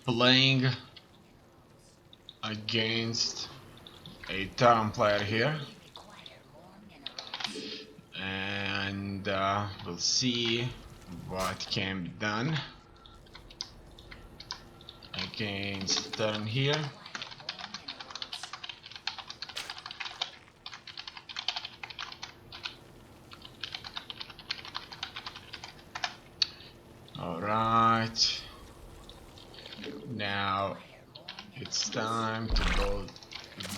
playing against a Terran player here, and we'll see what can be done against Terran here. Alright, now it's time to build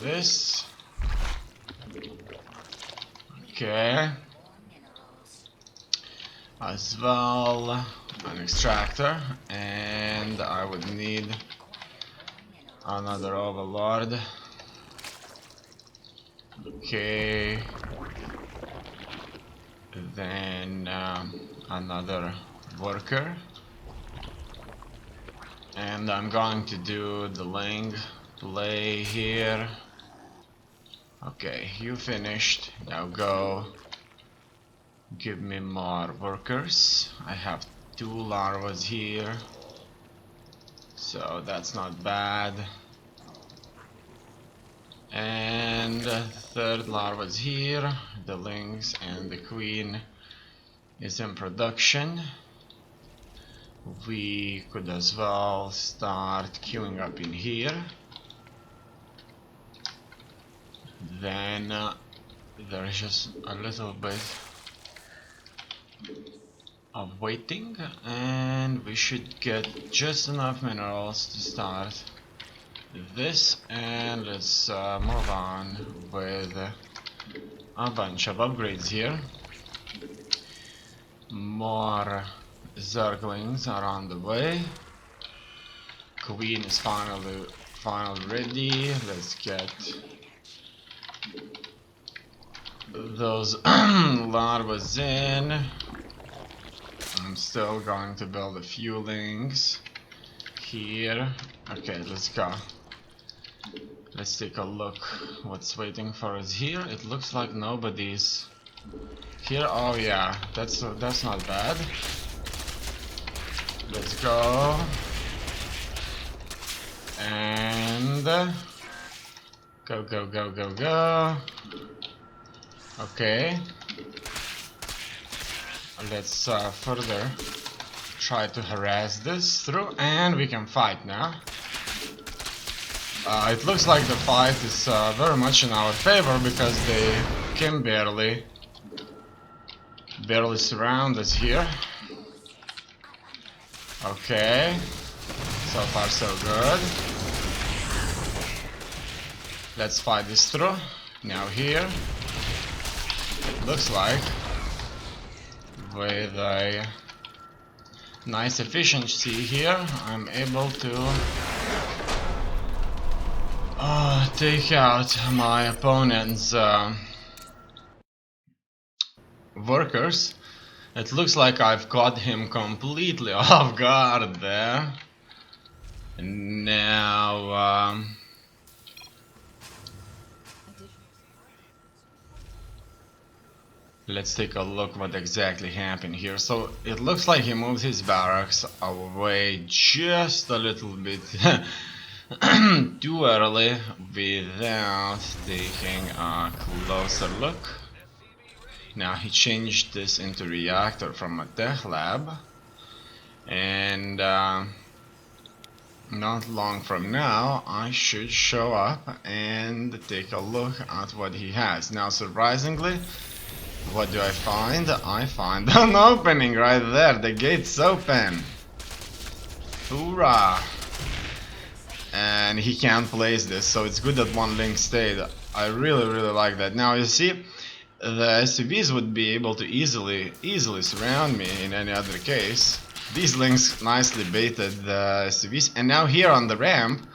this. Okay, as well an extractor, and I would need another overlord. Okay, then another worker, and I'm going to do the link play here. Okay, you finished. Now go give me more workers. I have 2 larvas here, so that's not bad. And the 3rd larva's here. The lynx and the queen is in production. We could as well start queuing up in here. Then there's just a little bit of waiting, and we should get just enough minerals to start this, and let's move on with a bunch of upgrades here. More zerglings are on the way. Queen is finally ready. Let's get those larvas in. I'm still going to build a few links here. Okay, let's go. Let's take a look what's waiting for us here. It looks like nobody's here. Oh yeah, that's not bad. Let's go. And go. Okay. Let's further try to harass this through, and we can fight now. It looks like the fight is very much in our favor because they can barely surround us here. Okay, so far so good. Let's fight this through. Now here, it looks like with a nice efficiency here, I'm able to take out my opponent's workers. It looks like I've caught him completely off guard there. Now let's take a look what exactly happened here. So it looks like he moved his barracks away just a little bit too early without taking a closer look. Now he changed this into reactor from a tech lab, and not long from now I should show up and take a look at what he has. Now surprisingly, what do I find? I find an opening right there. The gate's open. Hoorah! And he can't place this, so it's good that one link stayed. I really like that. Now you see, the SUVs would be able to easily surround me in any other case. These links nicely baited the SUVs, and now here on the ramp,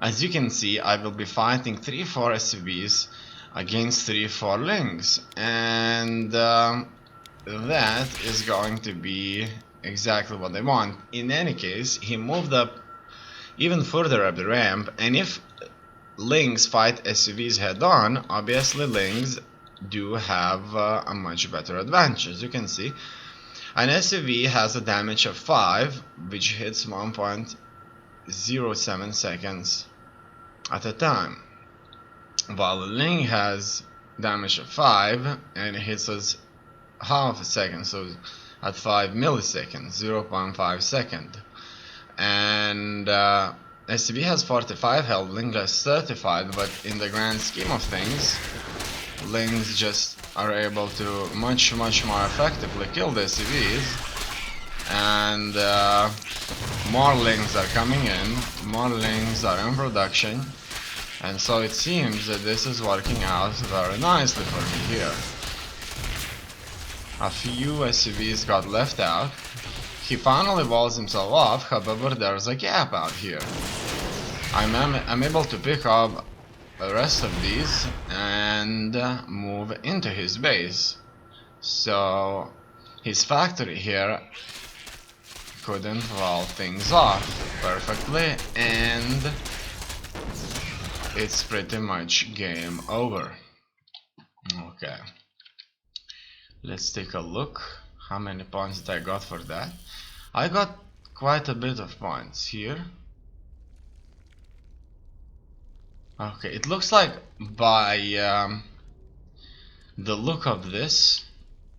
as you can see, I will be fighting 3-4 SUVs against 3-4 links, and that is going to be exactly what I want. In any case, he moved up even further up the ramp, and if links fight SUVs head on, obviously links do have a much better advantage. As you can see, an SUV has a damage of 5, which hits 1.0 0.07 seconds at a time, while Ling has damage of 5 and it hits us half a second, so at 5 milliseconds, 0.5 second. And SCV has 45 health, Ling has 35, but in the grand scheme of things, Lings just are able to much more effectively kill the SCVs, and more Lings are coming in, more Lings are in production, and so it seems that this is working out very nicely for me here. A few SCVs got left out. He finally walls himself off, however there's a gap out here. I'm able to pick up the rest of these and move into his base. So his factory here couldn't wall things off perfectly, and it's pretty much game over. Okay, let's take a look how many points that I got for that. I got quite a bit of points here. Okay, it looks like by the look of this,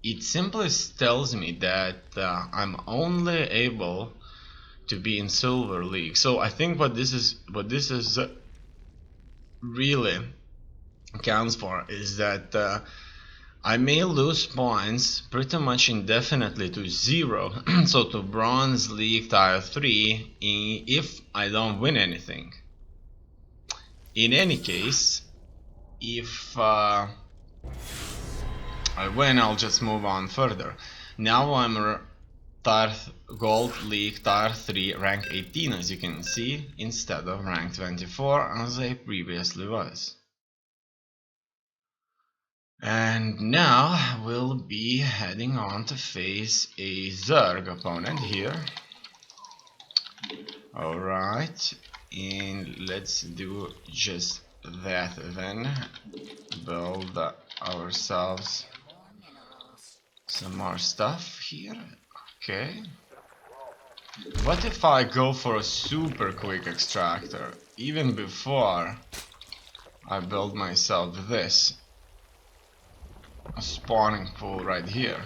it simply tells me that I'm only able to be in Silver League. So I think what this is really counts for is that I may lose points pretty much indefinitely to 0, so to Bronze League Tier 3 if I don't win anything. In any case, if I win, I'll just move on further. Now I'm Gold League Tier 3 rank 18, as you can see, instead of rank 24 as I previously was. And now we'll be heading on to face a Zerg opponent here. Alright, and let's do just that then. Build ourselves some more stuff here. Okay. What if I go for a super quick extractor even before I build myself this? A spawning pool right here.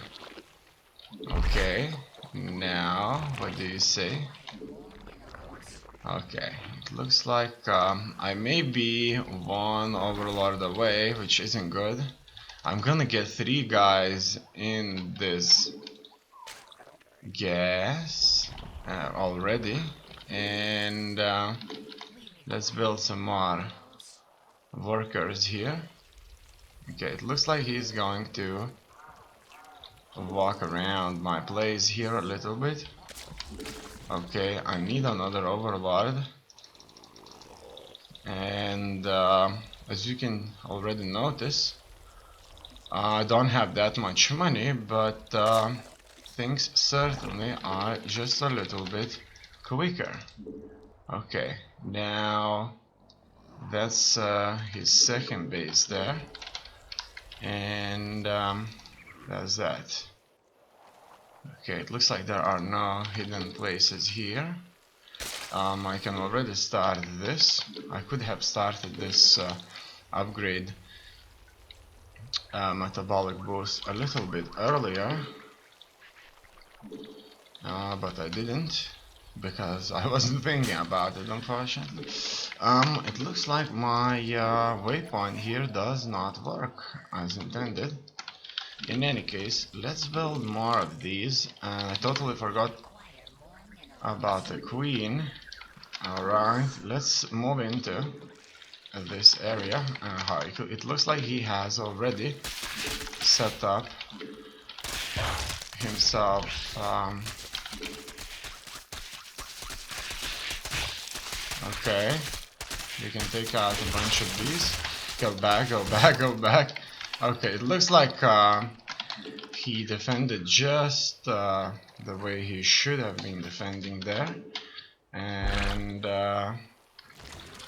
Okay, now what do you say? Okay, it looks like I may be one overlord away, which isn't good. I'm gonna get 3 guys in this gas already, and let's build some more workers here. Okay, it looks like he's going to walk around my place here a little bit. Okay, I need another overlord, and as you can already notice, I don't have that much money, but things certainly are just a little bit quicker. Okay, now that's his second base there, and that's that. Okay, it looks like there are no hidden places here. I can already start this. I could have started this upgrade metabolic boost a little bit earlier, but I didn't because I wasn't thinking about it, unfortunately. It looks like my waypoint here does not work as intended. In any case, let's build more of these. I totally forgot about the queen. Alright, let's move into this area. It looks like he has already set up himself okay, you can take out a bunch of these. Go back, go back, go back. Okay, it looks like he defended just the way he should have been defending there, and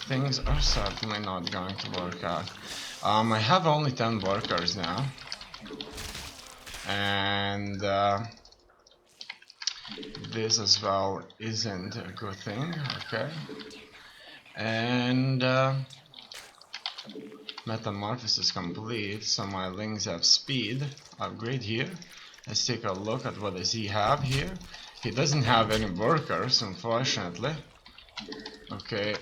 things are certainly not going to work out. I have only 10 workers now, and This as well isn't a good thing. Okay. And metamorphosis complete, so my links have speed upgrade here. Let's take a look at what does he have here. He doesn't have any workers, unfortunately. Okay,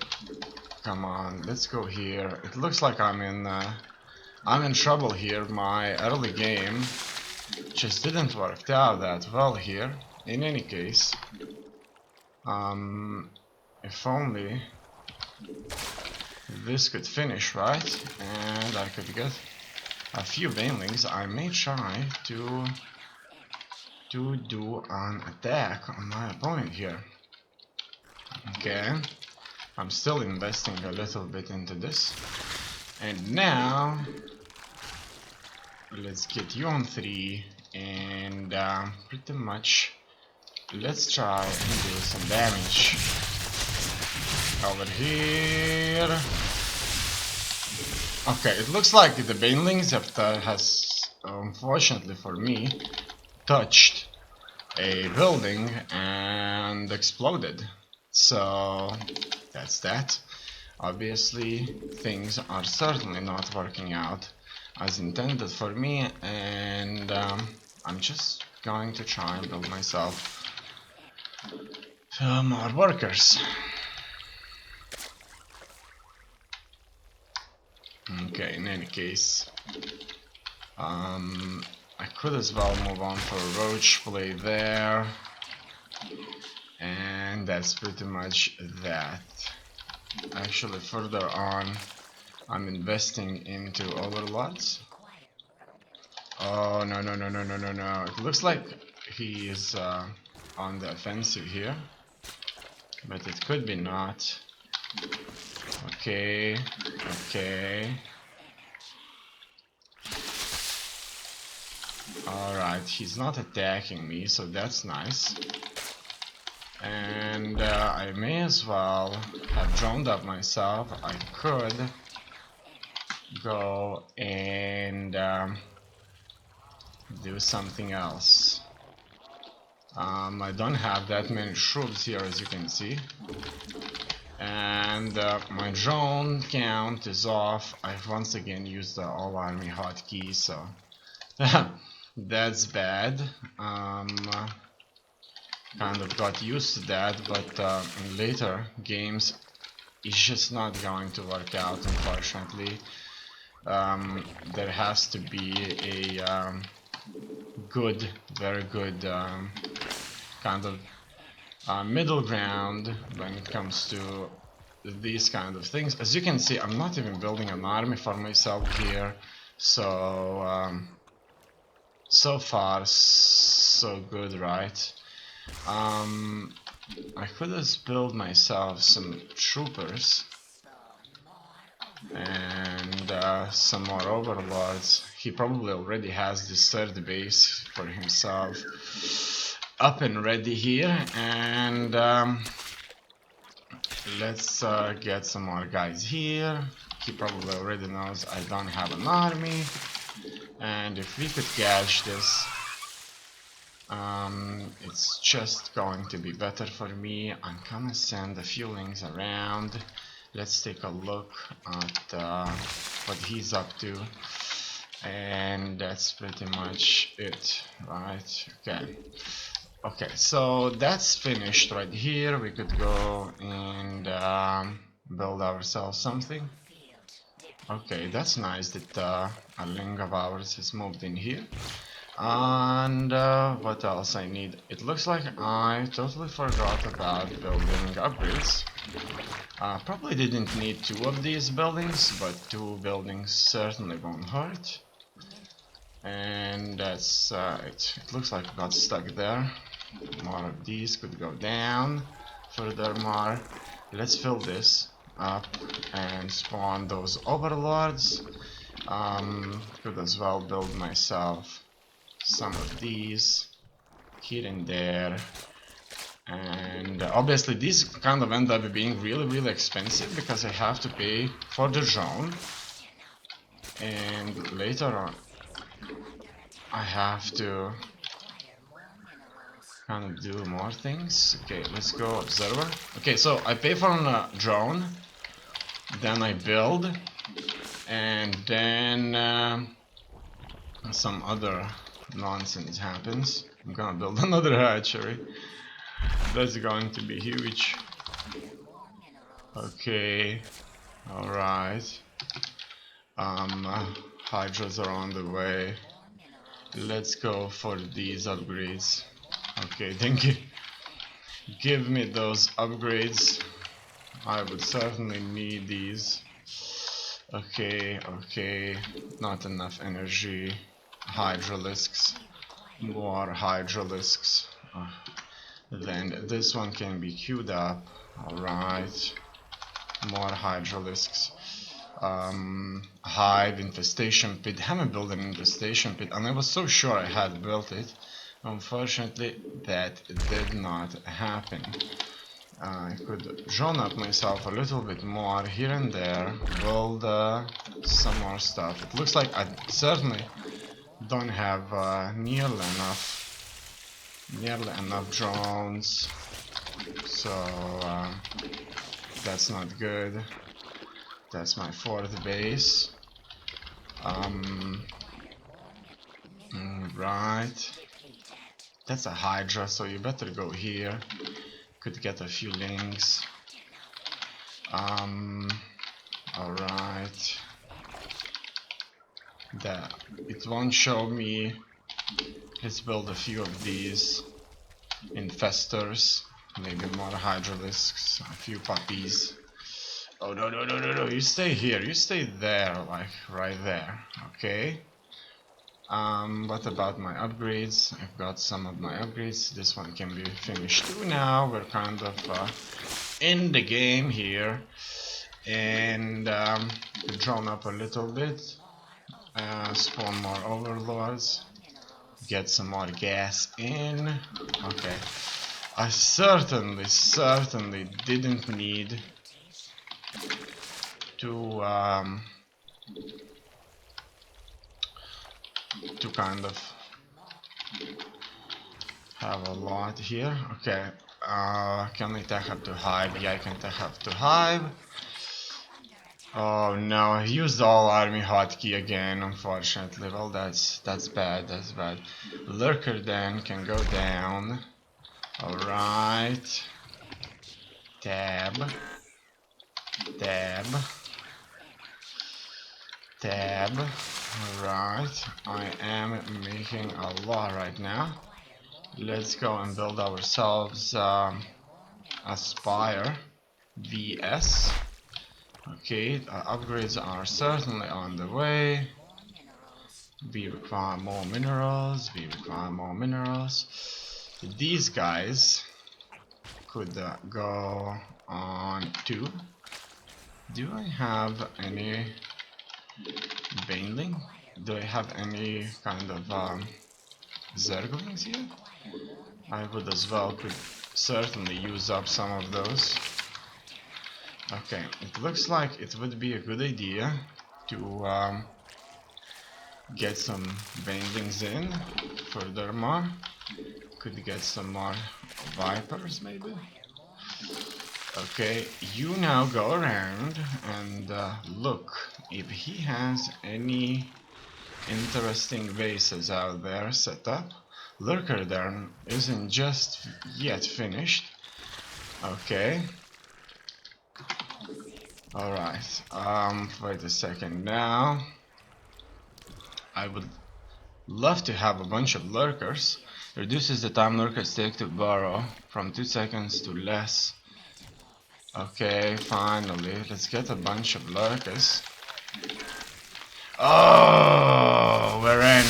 come on, let's go here. It looks like I'm in trouble here. My early game just didn't work out that well here. In any case, if only this could finish right, and I could get a few banelings. I may try to do an attack on my opponent here. Okay, I'm still investing a little bit into this. And now, let's get you on 3, and pretty much, let's try and do some damage. Over here. Okay, it looks like the banelings has, unfortunately for me, touched a building and exploded. So that's that. Obviously things are certainly not working out as intended for me, and I'm just going to try and build myself some more workers. Okay, in any case, I could as well move on for a roach play there, and that's pretty much that. Actually, further on, I'm investing into overlords. Oh, no, no, no, no, no, no, no. It looks like he is on the offensive here, but it could be not. Okay, okay. Alright, he's not attacking me, so that's nice. And I may as well have droned up myself. I could go and do something else. I don't have that many troops here, as you can see. And my drone count is off. I've once again used the all army hotkey, so that's bad. Kind of got used to that, but in later games it's just not going to work out, unfortunately. There has to be a good, very good kind of middle ground when it comes to these kind of things. As you can see, I'm not even building an army for myself here, so so far so good, right? I could just build myself some troopers and some more overlords. He probably already has this third base for himself up and ready here, and let's get some more guys here. He probably already knows I don't have an army, and if we could catch this, it's just going to be better for me. I'm gonna send a few links around. Let's take a look at what he's up to, and that's pretty much it, right? Okay. Okay, so that's finished right here. We could go and build ourselves something. Okay, that's nice that a link of ours has moved in here. And what else I need? It looks like I totally forgot about building upgrades. Probably didn't need 2 of these buildings, but 2 buildings certainly won't hurt. And that's it. It looks like I got stuck there. More of these could go down. Furthermore, let's fill this up and spawn those overlords. Could as well build myself some of these here and there, and obviously these kind of end up being really expensive because I have to pay for the drone, and later on I have to Can I do more things? Okay, let's go observer. Okay, so I pay for a drone, then I build, and then some other nonsense happens. I'm gonna build another hatchery. That's going to be huge. Okay, alright. Hydras are on the way. Let's go for these upgrades. Okay, thank you. Give me those upgrades. I would certainly need these. Okay, okay. Not enough energy. Hydralisks. More hydralisks. Then this one can be queued up. Alright. More hydralisks. Hive, infestation pit. Haven't built an infestation pit, and I was so sure I had built it. Unfortunately, that did not happen. I could drone up myself a little bit more here and there, build some more stuff. It looks like I certainly don't have nearly enough drones, so that's not good. That's my fourth base. Right. That's a Hydra, so you better go here. Could get a few links. Alright. It won't show me. Let's build a few of these infestors. Maybe more hydralisks, a few puppies. Oh no no no no no, you stay here, you stay there, like right there, okay? What about my upgrades? I've got some of my upgrades. This one can be finished too now. We're kind of in the game here. And drone up a little bit. Spawn more overlords. Get some more gas in. Okay. I certainly didn't need to kind of have a lot here. Okay. Can I tech up to Hive? Yeah, I can tech up to Hive. Oh no, I used all army hotkey again, unfortunately. Well, that's bad, that's bad. Lurker then can go down. Alright. Tab. Tab. Tab. Alright. I am making a lot right now. Let's go and build ourselves a Spire VS. Okay, upgrades are certainly on the way. We require more minerals, These guys could go on too. Do I have any Baneling? Do I have any kind of Zerglings here? I would as well could certainly use up some of those. Okay, it looks like it would be a good idea to get some Banelings in. Furthermore, could get some more Vipers maybe. Okay, you now go around and look if he has any interesting bases out there set up. Lurker there isn't just yet finished. Okay. Alright, wait a second now. I would love to have a bunch of lurkers. Reduces the time lurkers take to burrow from 2 seconds to less. Okay, finally, let's get a bunch of lurkers. Oh, we're in.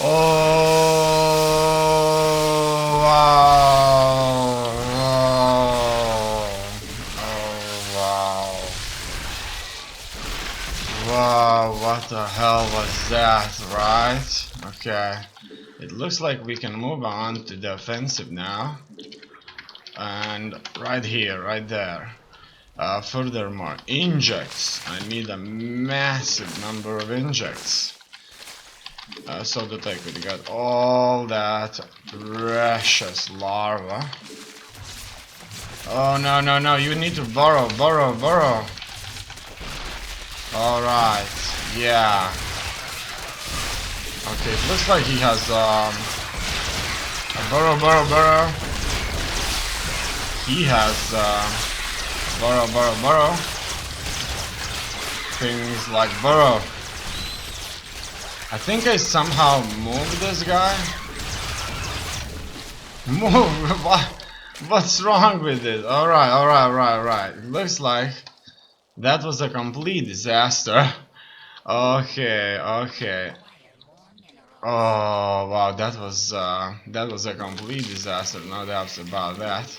Oh, wow. Wow, what the hell was that, right? Okay, it looks like we can move on to the offensive now. And right here, right there. Furthermore, injects. I need a massive number of injects. So that I could get all that precious larva. Oh no no no, you need to burrow. Alright, yeah. Okay, it looks like he has a burrow. He has burrow. Things like burrow. I think I somehow moved this guy. Move! What's wrong with it? Alright. It looks like that was a complete disaster. Okay. Oh wow, that was a complete disaster. No doubts about that.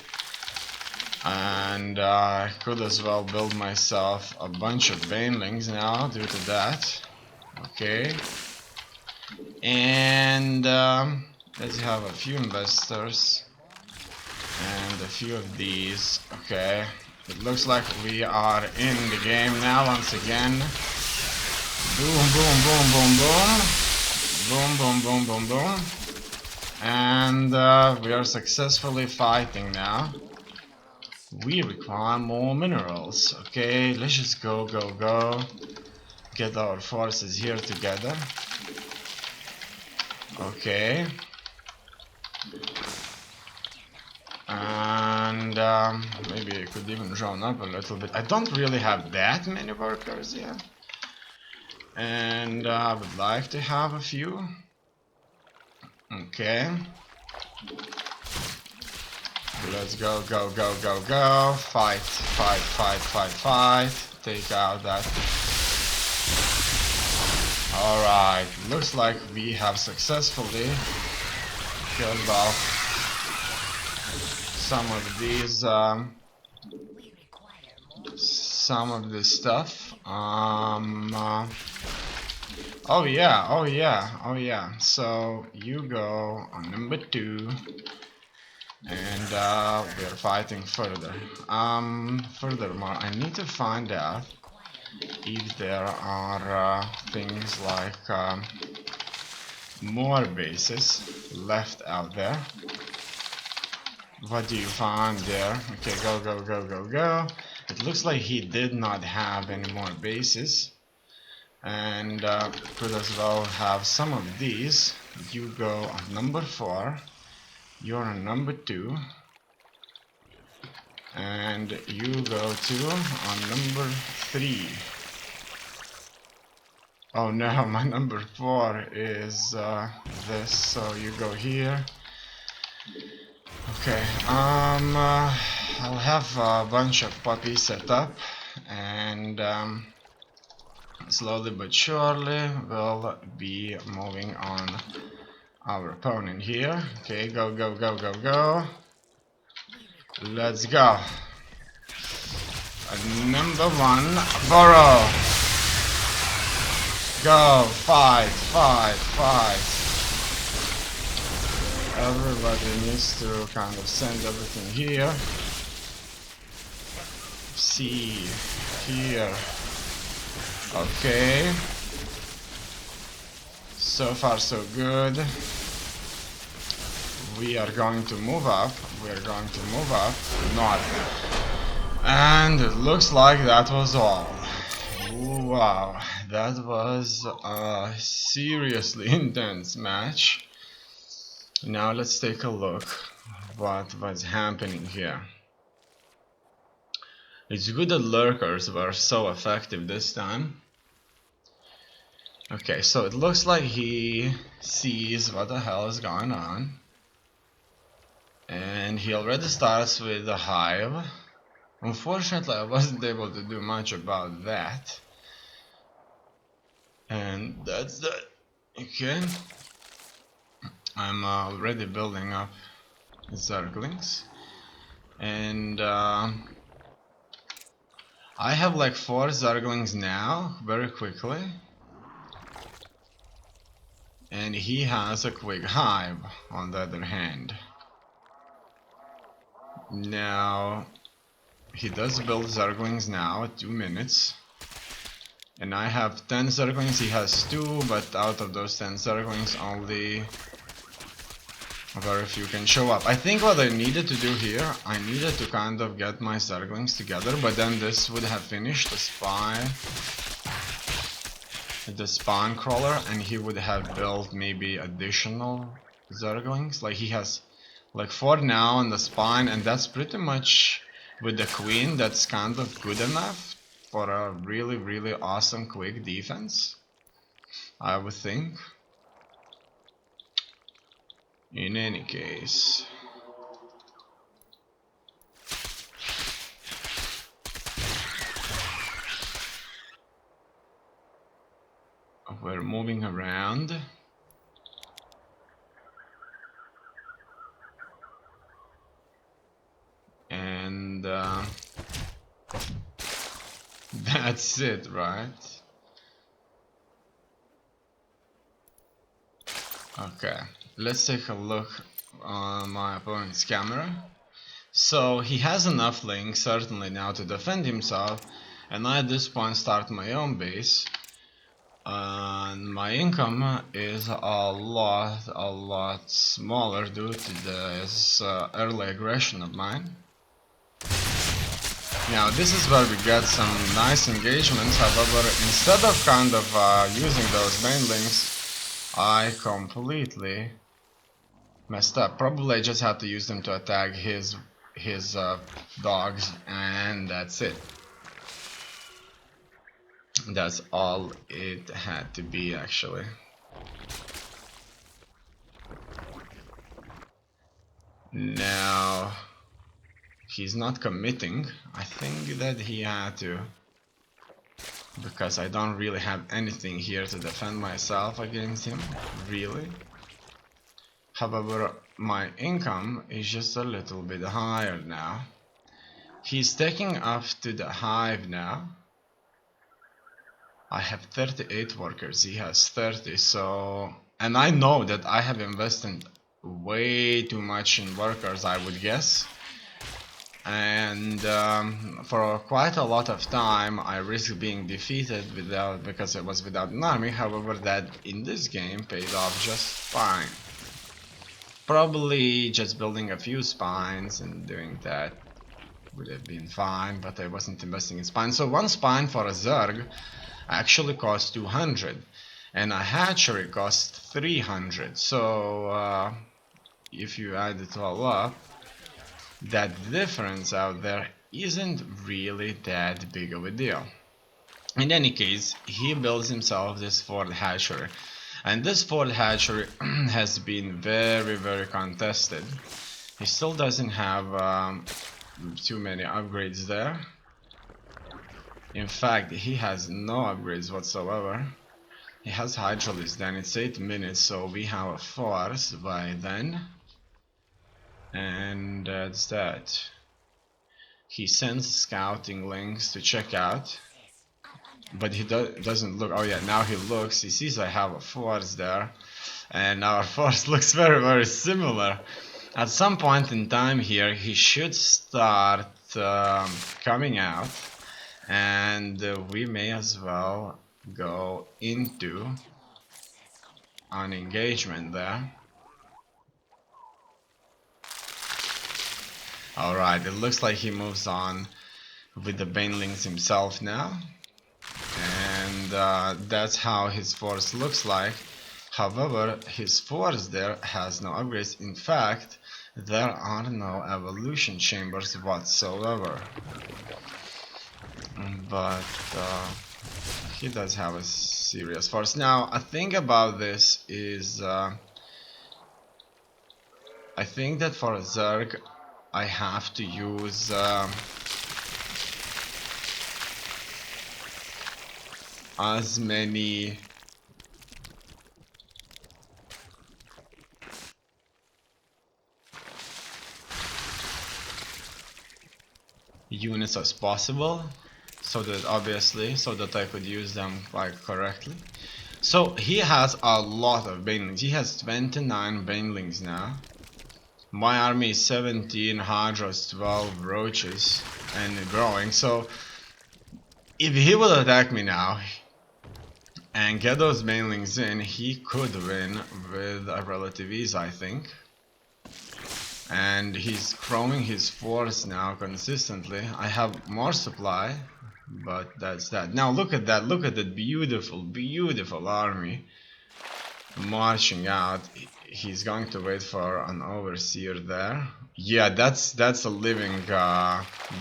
And I could as well build myself a bunch of banelings now due to that. Okay. And let's have a few investors and a few of these. Okay, it looks like we are in the game now once again. Boom. And we are successfully fighting now. We require more minerals. Okay, let's just go. Get our forces here together. Okay. And maybe I could even drone up a little bit. I don't really have that many workers yet. And I would like to have a few. Okay. Let's go. Fight. Take out that. Alright, looks like we have successfully killed off some of these, some of this stuff. Oh yeah. So you go on number 2, and we are fighting further. Furthermore, I need to find out if there are things like more bases left out there. What do you find there? Okay, go. It looks like he did not have any more bases. And could as well have some of these. You go on number 4. You're on number 2. And you go to on number 3. Oh no, my number 4 is this, so you go here. Okay, I'll have a bunch of puppies set up, and slowly but surely we'll be moving on our opponent here. Okay, go. Let's go. Number 1, burrow. Go, fight. Everybody needs to kind of send everything here. See, here. Okay. So far so good. We are going to move up. Not. And it looks like that was all. Wow, that was a seriously intense match. Now let's take a look what was happening here. It's good that lurkers were so effective this time. Okay, so it looks like he sees what the hell is going on. And he already starts with the hive. Unfortunately, I wasn't able to do much about that. And that's that. Okay. I'm already building up zerglings. And I have like 4 zerglings now, very quickly. And he has a quick hive on the other hand. Now He does build Zerglings now at 2 minutes. And I have 10 Zerglings, he has 2, but out of those 10 Zerglings only very few can show up. I think what I needed to do here, I needed to kind of get my Zerglings together, but then this would have finished the spawn crawler, and he would have built maybe additional Zerglings. Like he has like 4 now on the spine, and that's pretty much with the queen, that's kind of good enough for a really, really awesome quick defense, I would think. In any case, we're moving around. And that's it, right? Okay, let's take a look on my opponent's camera. So he has enough links certainly now to defend himself, and I at this point start my own base. And my income is a lot smaller due to this early aggression of mine. Now this is where we get some nice engagements. However, instead of kind of using those main links, I completely messed up. Probably I just had to use them to attack his dogs, and that's it. That's all it had to be, actually. Now he's not committing. I think that he had to, because I don't really have anything here to defend myself against him, really. However, my income is just a little bit higher now. He's taking off to the hive now. I have 38 workers, he has 30, so... And I know that I have invested way too much in workers, I would guess. And for quite a lot of time I risked being defeated because it was without an army. However, that in this game paid off just fine. Probably just building a few spines and doing that would have been fine, but I wasn't investing in spines. So one spine for a Zerg actually cost 200, and a hatchery cost 300. So if you add it all up, that difference out there isn't really that big of a deal. In any case, he builds himself this 4th hatchery, and this 4th hatchery has been very contested. He still doesn't have too many upgrades there. In fact, he has no upgrades whatsoever. He has Hydralis, then it's 8 minutes, so we have a force by then. And that's that. He sends scouting links to check out, but he doesn't look. Oh yeah, now he looks. He sees I have a force there, and our force looks very similar. At some point in time here, he should start coming out, and we may as well go into an engagement there. Alright, it looks like he moves on with the banelings himself now, and that's how his force looks like. However, his force there has no upgrades. In fact, there are no evolution chambers whatsoever. But he does have a serious force. Now, a thing about this is I think that for a Zerg I have to use as many units as possible, so that I could use them quite correctly. So he has a lot of banelings. He has 29 banelings now, My army is 17 Hydras, 12 Roaches, and growing. So if he will attack me now and get those banelings in, he could win with a relative ease, I think. And he's growing his force now consistently. I have more supply, but that's that. Now look at that, look at that beautiful, beautiful army marching out. He's going to wait for an overseer there. Yeah, that's a living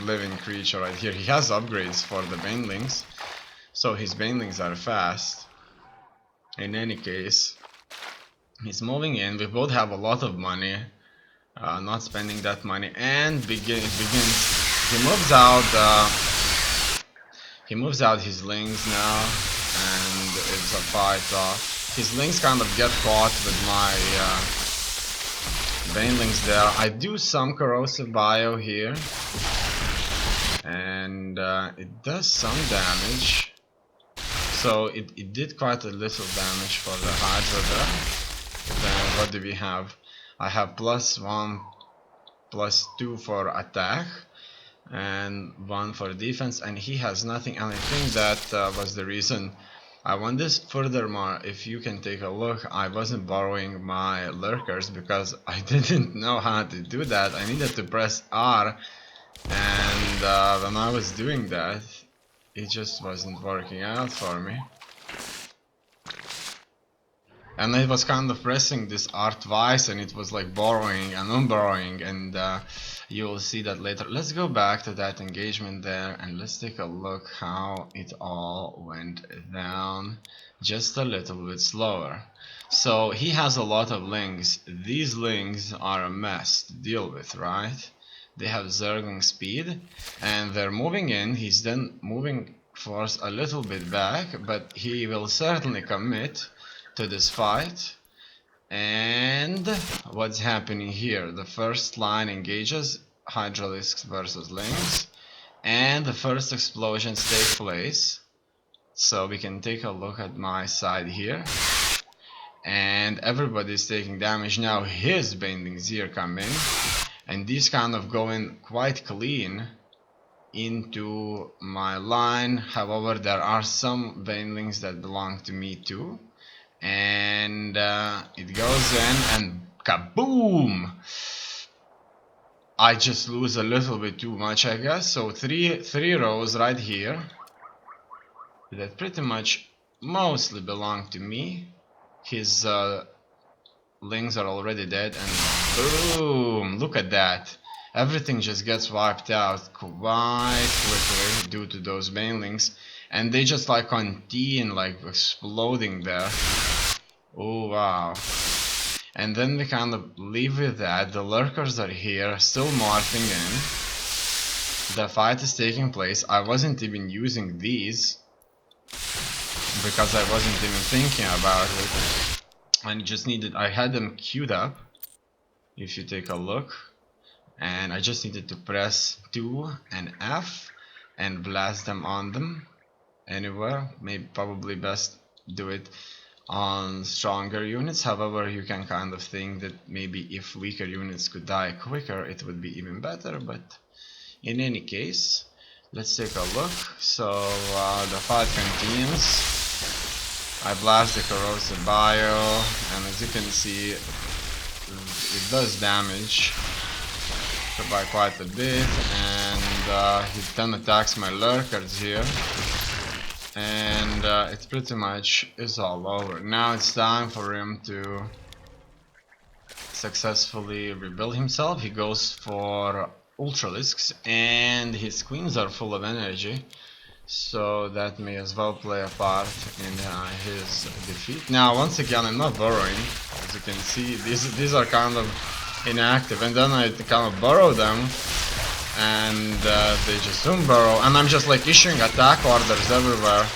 living creature right here. He has upgrades for the banelings, so his banelings are fast. In any case, he's moving in. We both have a lot of money. Not spending that money, and begins. He moves out. He moves out his lings now, and it's a fight off. His lings kind of get caught with my banelings there. I do some corrosive bio here, and it does some damage. So it did quite a little damage for the Hydra there. Then what do we have? I have +1, +2 for attack, and 1 for defense, and he has nothing. And I think that was the reason I won this. Furthermore, if you can take a look, I wasn't borrowing my lurkers because I didn't know how to do that. I needed to press R, and when I was doing that, it just wasn't working out for me. And I was kind of pressing this R twice, and it was like borrowing and unborrowing, and you will see that later. Let's go back to that engagement there, and let's take a look how it all went down just a little bit slower. So he has a lot of lings. These lings are a mess to deal with, right? They have zergling speed, and they're moving in. He's then moving force a little bit back, but he will certainly commit to this fight. And what's happening here? The first line engages, Hydralisks versus Lings, and the first explosions take place. So we can take a look at my side here, and everybody's taking damage. Now his banelings here come in, and these kind of go in quite clean into my line. However, there are some banelings that belong to me too. And it goes in, and kaboom! I just lose a little bit too much, I guess. So three rows right here that pretty much mostly belong to me. His lings are already dead, and boom! Look at that. Everything just gets wiped out quite quickly due to those banelings, and they just like continue like exploding there. Oh wow. And then we kind of leave with that. The lurkers are here, still morphing in. The fight is taking place. I wasn't even using these because I wasn't even thinking about it. I just needed, I had them queued up, if you take a look, and I just needed to press 2 and F and blast them on them anywhere. Maybe probably best do it on stronger units. However, you can kind of think that maybe if weaker units could die quicker, it would be even better. But in any case, let's take a look. So the fight continues. I blast the corrosive bio, and as you can see, it does damage by quite a bit, and he then attacks my lurkers here. And it pretty much is all over. Now it's time for him to successfully rebuild himself. He goes for Ultralisks, and his queens are full of energy, so that may as well play a part in his defeat. Now once again, I'm not burrowing. As you can see, these are kind of inactive, and then I kind of burrow them, and they just don't burrow, and I'm just like issuing attack orders everywhere,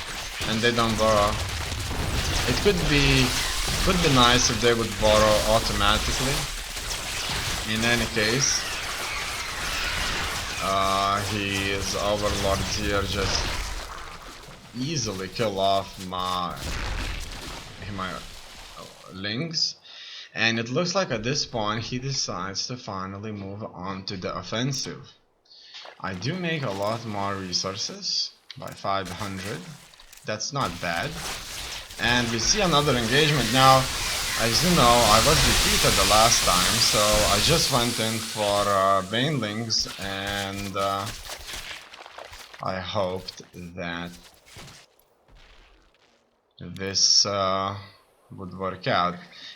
and they don't burrow. It could be nice if they would burrow automatically. In any case, his overlords here just easily kill off my lings. And it looks like at this point he decides to finally move on to the offensive. I do make a lot more resources by 500. That's not bad. And we see another engagement now. As you know, I was defeated the last time, so I just went in for Banelings, and I hoped that this would work out.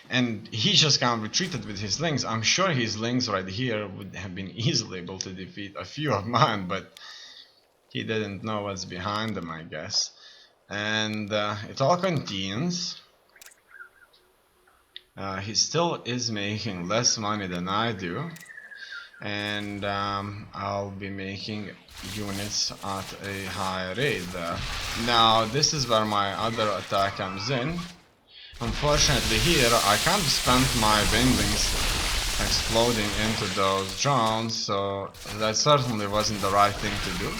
And he just kind of retreated with his lings. I'm sure his lings right here would have been easily able to defeat a few of mine, but he didn't know what's behind them, I guess. And it all continues. He still is making less money than I do, and I'll be making units at a higher rate there. Now this is where my other attack comes in. Unfortunately here I can't spend my bindings exploding into those drones, so that certainly wasn't the right thing to do.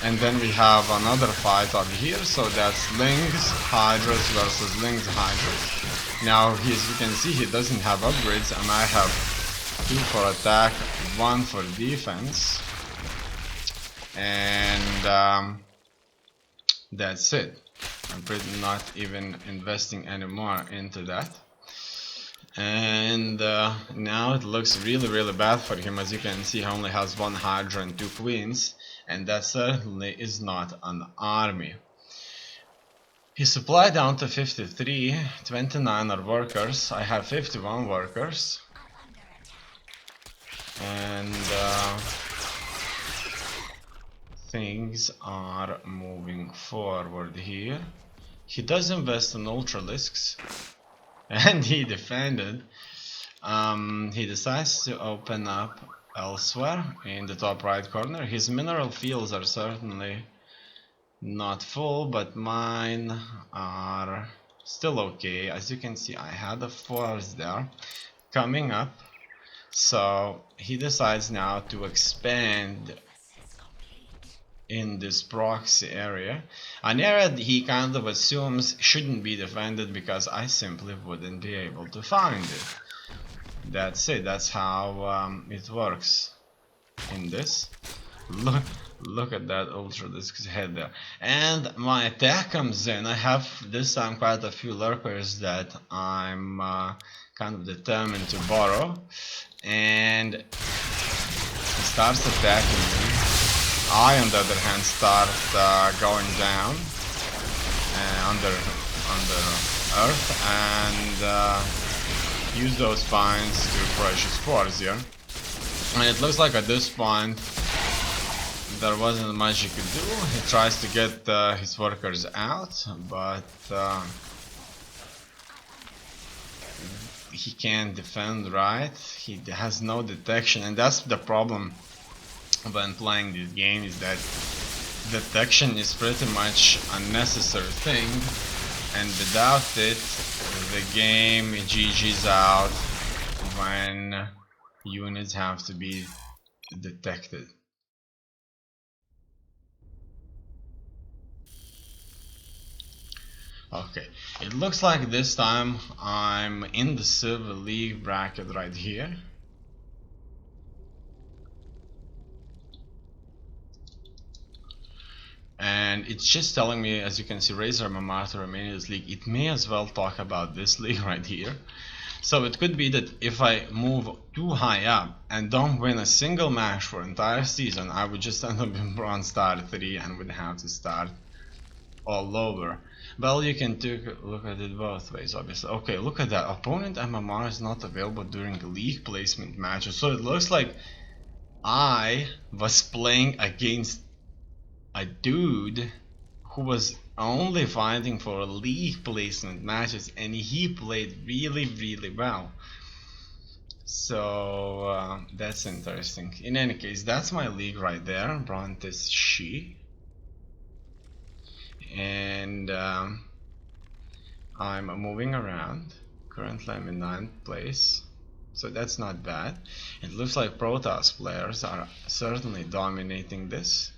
And then we have another fight over here, so that's Lings Hydras versus Lings Hydras. Now as you can see, he doesn't have upgrades, and I have 2 for attack, 1 for defense, and that's it. I'm pretty not even investing any more into that. And now it looks really bad for him. As you can see, he only has 1 Hydra and 2 Queens, and that certainly is not an army. His supply down to 53, 29 are workers. I have 51 workers. And things are moving forward here. He does invest in Ultralisks, and he defended. He decides to open up elsewhere in the top right corner. His mineral fields are certainly not full, but mine are still okay. As you can see, I had a force there coming up, so he decides now to expand in this proxy area, an area that he kind of assumes shouldn't be defended because I simply wouldn't be able to find it. That's it. That's how it works in this. Look at that Ultralisk's head there. And my attack comes in. I have this time quite a few lurkers that I'm kind of determined to borrow. And he starts attacking me. I, on the other hand, start going down under earth and use those spines to crush his spores here. And it looks like at this point there wasn't much he could do. He tries to get his workers out, but he can't defend right. He has no detection, and that's the problem when playing this game, is that detection is pretty much a necessary thing, and without it the game GG's out when units have to be detected. Okay, it looks like this time I'm in the Silver League bracket right here. And it's just telling me, as you can see, Razor Mamata remain in this league. It may as well talk about this league right here. So it could be that if I move too high up and don't win a single match for entire season, I would just end up in Bronze Star 3 and would have to start all over. Well, you can look at it both ways, obviously. Okay, look at that. Opponent MMR is not available during league placement matches. So it looks like I was playing against a dude who was only fighting for league placement matches, and he played really well. So that's interesting. In any case, that's my league right there, Brontes She. And I'm moving around. Currently I'm in 9th place, so that's not bad. It looks like Protoss players are certainly dominating this.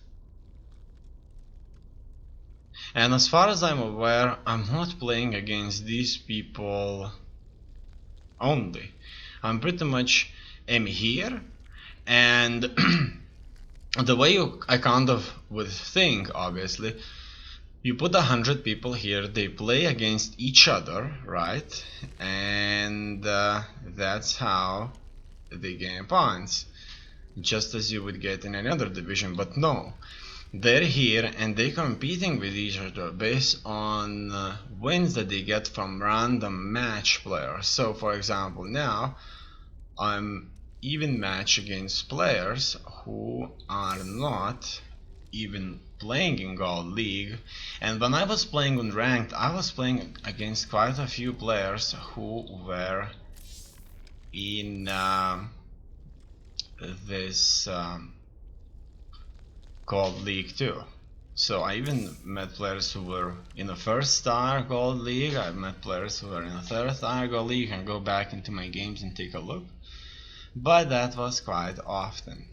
And as far as I'm aware, I'm not playing against these people. only. I'm pretty much am here, and the way I kind of would think, obviously, you put 100 people here, they play against each other, right? And that's how they gain points, just as you would get in another division. But no, they're here and they're competing with each other based on wins that they get from random match players. So for example, now I'm even match against players who are not even playing in Gold League, and when I was playing on Ranked, I was playing against quite a few players who were in this Gold League too. So I even met players who were in the first star Gold League, I met players who were in the third star Gold League, and go back into my games and take a look. But that was quite often.